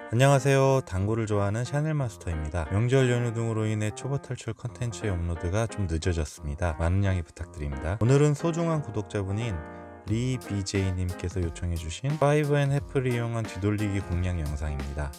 안녕하세요. 당구를 좋아하는 샤넬 마스터입니다. 명절 연휴 등으로 인해 초보 탈출 컨텐츠의 업로드가 좀 늦어졌습니다. 많은 양해 부탁드립니다. 오늘은 소중한 구독자분인 리 BJ님께서 요청해주신 5&F를 이용한 뒤돌리기 공략 영상입니다.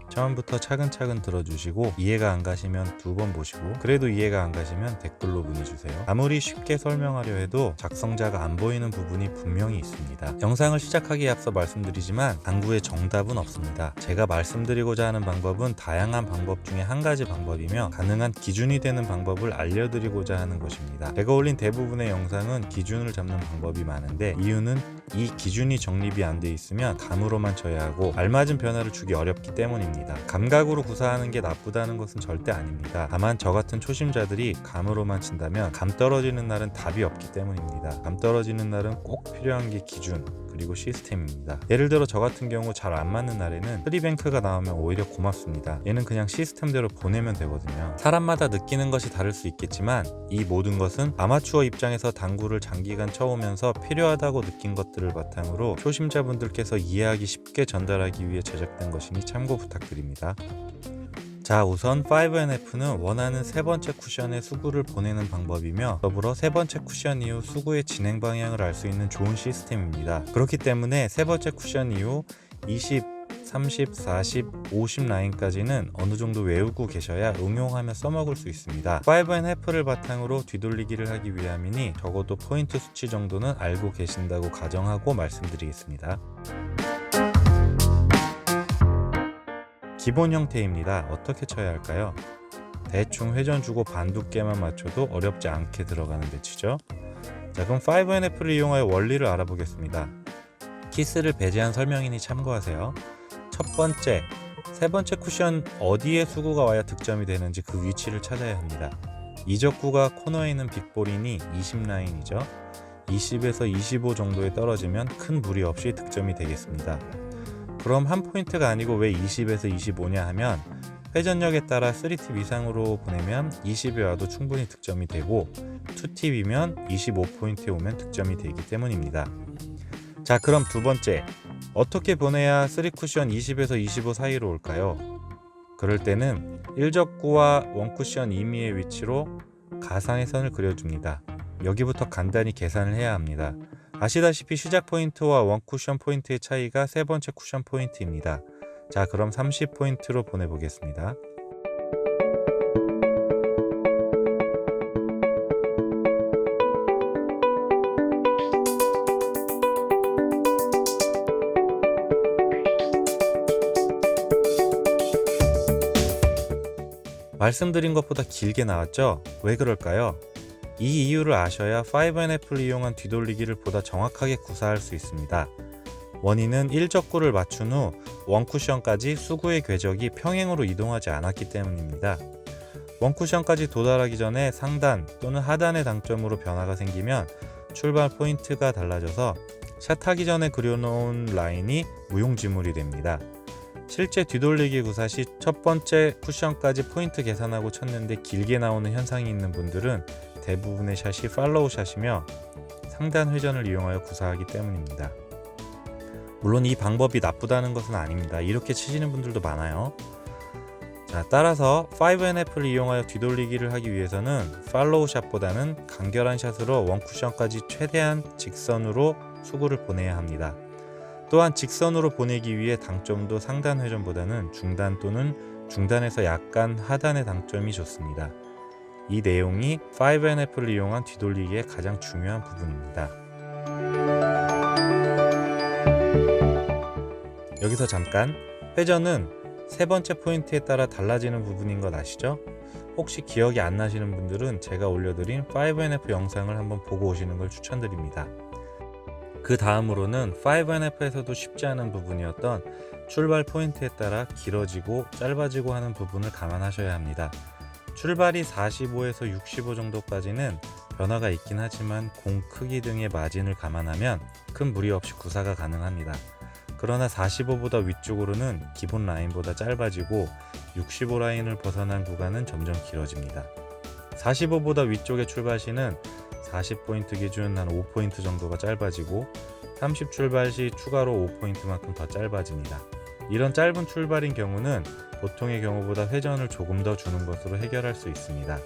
처음부터 차근차근 들어주시고 이해가 안 가시면 2번 보시고 그래도 이해가 안 가시면 댓글로 문의주세요. 아무리 쉽게 설명하려 해도 작성자가 안 보이는 부분이 분명히 있습니다. 영상을 시작하기에 앞서 말씀드리지만 당구의 정답은 없습니다. 제가 말씀드리고자 하는 방법은 다양한 방법 중에 한 가지 방법이며 가능한 기준이 되는 방법을 알려드리고자 하는 것입니다. 제가 올린 대부분의 영상은 기준을 잡는 방법이 많은데 이유는 이 기준이 정립이 안 돼 있으면 감으로만 쳐야 하고 알맞은 변화를 주기 어렵기 때문입니다. 감각으로 구사하는 게 나쁘다는 것은 절대 아닙니다. 다만 저 같은 초심자들이 감으로만 친다면 감 떨어지는 날은 답이 없기 때문입니다. 감 떨어지는 날은 꼭 필요한 게 기준 그리고 시스템입니다. 예를 들어 저 같은 경우 잘 안 맞는 날에는 쓰리뱅크가 나오면 오히려 고맙습니다. 얘는 그냥 시스템대로 보내면 되거든요. 사람마다 느끼는 것이 다를 수 있겠지만 이 모든 것은 아마추어 입장에서 당구를 장기간 쳐오면서 필요하다고 느낀 것들을 바탕으로 초심자분들께서 이해하기 쉽게 전달하기 위해 제작된 것이니 참고 부탁드립니다. 자, 우선 5&F는 원하는 세 번째 쿠션에 수구를 보내는 방법이며 더불어 세 번째 쿠션 이후 수구의 진행 방향을 알 수 있는 좋은 시스템입니다. 그렇기 때문에 세 번째 쿠션 이후 20, 30, 40, 50 라인까지는 어느 정도 외우고 계셔야 응용하며 써먹을 수 있습니다. 5&F를 바탕으로 뒤돌리기를 하기 위함이니 적어도 포인트 수치 정도는 알고 계신다고 가정하고 말씀드리겠습니다. 기본 형태입니다. 어떻게 쳐야 할까요? 대충 회전 주고 반두께만 맞춰도 어렵지 않게 들어가는 배치죠. 자, 그럼 5&F를 이용하여 원리를 알아보겠습니다. 키스를 배제한 설명이니 참고하세요. 첫 번째, 세 번째 쿠션 어디에 수구가 와야 득점이 되는지 그 위치를 찾아야 합니다. 이적구가 코너에 있는 빅볼이니 20 라인이죠. 20에서 25 정도에 떨어지면 큰 무리 없이 득점이 되겠습니다. 그럼 한 포인트가 아니고 왜 20에서 25냐 하면 회전력에 따라 3팁 이상으로 보내면 20에 와도 충분히 득점이 되고 2팁이면 25포인트에 오면 득점이 되기 때문입니다. 자, 그럼 두 번째, 어떻게 보내야 3쿠션 20에서 25 사이로 올까요? 그럴 때는 1적구와 1쿠션 임의의 위치로 가상의 선을 그려줍니다. 여기부터 간단히 계산을 해야 합니다. 아시다시피 시작 포인트와 1쿠션 포인트의 차이가 세 번째 쿠션 포인트입니다. 자, 그럼 30포인트로 보내보겠습니다. 말씀드린 것보다 길게 나왔죠? 왜 그럴까요? 이 이유를 아셔야 5&F를 이용한 뒤돌리기를 보다 정확하게 구사할 수 있습니다. 원인은 1적구를 맞춘 후 1쿠션까지 수구의 궤적이 평행으로 이동하지 않았기 때문입니다. 1쿠션까지 도달하기 전에 상단 또는 하단의 당점으로 변화가 생기면 출발 포인트가 달라져서 샷하기 전에 그려놓은 라인이 무용지물이 됩니다. 실제 뒤돌리기 구사 시 첫 번째 쿠션까지 포인트 계산하고 쳤는데 길게 나오는 현상이 있는 분들은 대부분의 샷이 팔로우 샷이며 상단 회전을 이용하여 구사하기 때문입니다. 물론 이 방법이 나쁘다는 것은 아닙니다. 이렇게 치시는 분들도 많아요. 자, 따라서 5&F를 이용하여 뒤돌리기를 하기 위해서는 팔로우 샷보다는 간결한 샷으로 1쿠션까지 최대한 직선으로 수구를 보내야 합니다. 또한 직선으로 보내기 위해 당점도 상단 회전보다는 중단 또는 중단에서 약간 하단의 당점이 좋습니다. 이 내용이 5&F를 이용한 뒤돌리기의 가장 중요한 부분입니다. 여기서 잠깐, 회전은 세 번째 포인트에 따라 달라지는 부분인 것 아시죠? 혹시 기억이 안 나시는 분들은 제가 올려드린 5&F 영상을 한번 보고 오시는 걸 추천드립니다. 그 다음으로는 5&F에서도 쉽지 않은 부분이었던 출발 포인트에 따라 길어지고 짧아지고 하는 부분을 감안하셔야 합니다. 출발이 45에서 65 정도까지는 변화가 있긴 하지만 공 크기 등의 마진을 감안하면 큰 무리 없이 구사가 가능합니다. 그러나 45보다 위쪽으로는 기본 라인보다 짧아지고 65 라인을 벗어난 구간은 점점 길어집니다. 45보다 위쪽의 출발 시는 40포인트 기준 한 5포인트 정도가 짧아지고 30 출발 시 추가로 5포인트만큼 더 짧아집니다. 이런 짧은 출발인 경우는 보통의 경우보다 회전을 조금 더 주는 것으로 해결할 수 있습니다.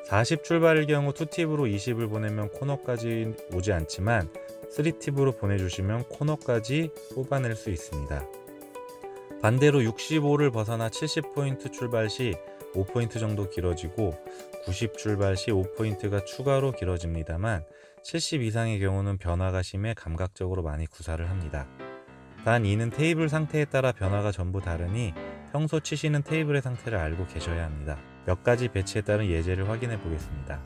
40 출발일 경우 2팁으로 20을 보내면 코너까지 오지 않지만 3팁으로 보내주시면 코너까지 뽑아낼 수 있습니다. 반대로 65를 벗어나 70포인트 출발 시 5포인트 정도 길어지고 90 출발 시 5포인트가 추가로 길어집니다만 70 이상의 경우는 변화가 심해 감각적으로 많이 구사를 합니다. 단 이는 테이블 상태에 따라 변화가 전부 다르니 평소 치시는 테이블의 상태를 알고 계셔야 합니다. 몇 가지 배치에 따른 예제를 확인해 보겠습니다.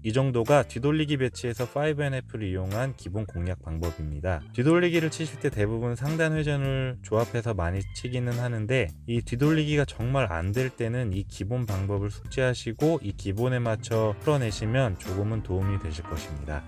이 정도가 뒤돌리기 배치에서 5NF를 이용한 기본 공략 방법입니다. 뒤돌리기를 치실 때 대부분 상단 회전을 조합해서 많이 치기는 하는데 이 뒤돌리기가 정말 안 될 때는 이 기본 방법을 숙지하시고 이 기본에 맞춰 풀어내시면 조금은 도움이 되실 것입니다.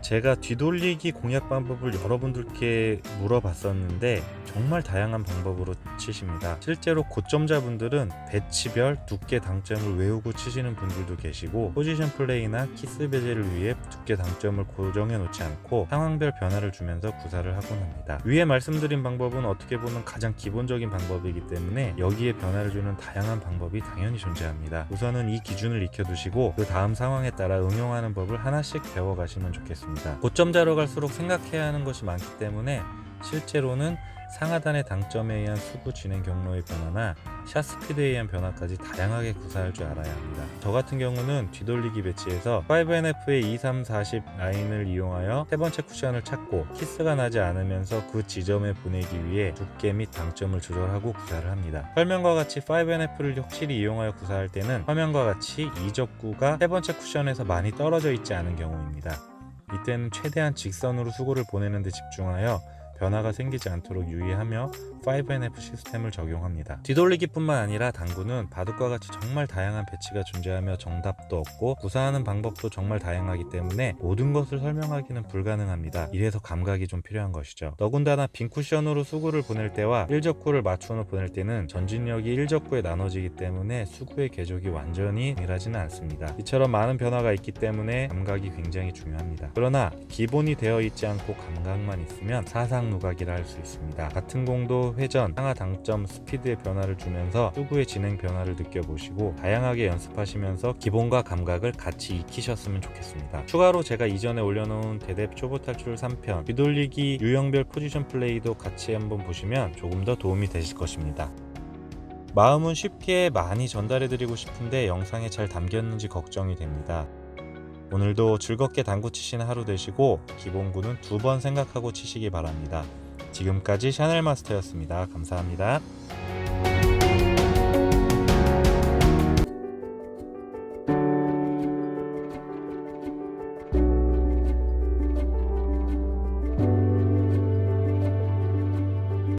제가 뒤돌리기 공략 방법을 여러분들께 물어봤었는데 정말 다양한 방법으로 치십니다. 실제로 고점자분들은 배치별 두께 당점을 외우고 치시는 분들도 계시고 포지션 플레이나 키스 베젤을 위해 두께 당점을 고정해 놓지 않고 상황별 변화를 주면서 구사를 하곤 합니다. 위에 말씀드린 방법은 어떻게 보면 가장 기본적인 방법이기 때문에 여기에 변화를 주는 다양한 방법이 당연히 존재합니다. 우선은 이 기준을 익혀두시고 그 다음 상황에 따라 응용하는 법을 하나씩 배워가시면 좋겠습니다. 고점자로 갈수록 생각해야 하는 것이 많기 때문에 실제로는 상하단의 당점에 의한 수구 진행 경로의 변화나 샷 스피드에 의한 변화까지 다양하게 구사할 줄 알아야 합니다. 저 같은 경우는 뒤돌리기 배치에서 5NF의 2, 3, 40 라인을 이용하여 세 번째 쿠션을 찾고 키스가 나지 않으면서 그 지점에 보내기 위해 두께 및 당점을 조절하고 구사를 합니다. 화면과 같이 5NF를 확실히 이용하여 구사할 때는 화면과 같이 이 접구가 세 번째 쿠션에서 많이 떨어져 있지 않은 경우입니다. 이때는 최대한 직선으로 수구를 보내는 데 집중하여 변화가 생기지 않도록 유의하며 5NF 시스템을 적용합니다. 뒤돌리기뿐만 아니라 당구는 바둑과 같이 정말 다양한 배치가 존재하며 정답도 없고 구사하는 방법도 정말 다양하기 때문에 모든 것을 설명하기는 불가능합니다. 이래서 감각이 좀 필요한 것이죠. 더군다나 빈 쿠션으로 수구를 보낼 때와 1접구를 맞추어 보낼 때는 전진력이 1접구에 나눠지기 때문에 수구의 궤적이 완전히 동일하지는 않습니다. 이처럼 많은 변화가 있기 때문에 감각이 굉장히 중요합니다. 그러나 기본이 되어 있지 않고 감각만 있으면 사상누각이라 할 수 있습니다. 같은 공도 회전, 상하 당점, 스피드의 변화를 주면서 수구의 진행 변화를 느껴보시고 다양하게 연습하시면서 기본과 감각을 같이 익히셨으면 좋겠습니다. 추가로 제가 이전에 올려놓은 대대 초보 탈출 3편 뒤돌리기 유형별 포지션 플레이도 같이 한번 보시면 조금 더 도움이 되실 것입니다. 마음은 쉽게 많이 전달해드리고 싶은데 영상에 잘 담겼는지 걱정이 됩니다. 오늘도 즐겁게 당구 치시는 하루 되시고 기본구는 2번 생각하고 치시기 바랍니다. 지금까지 샤넬마스터였습니다. 감사합니다.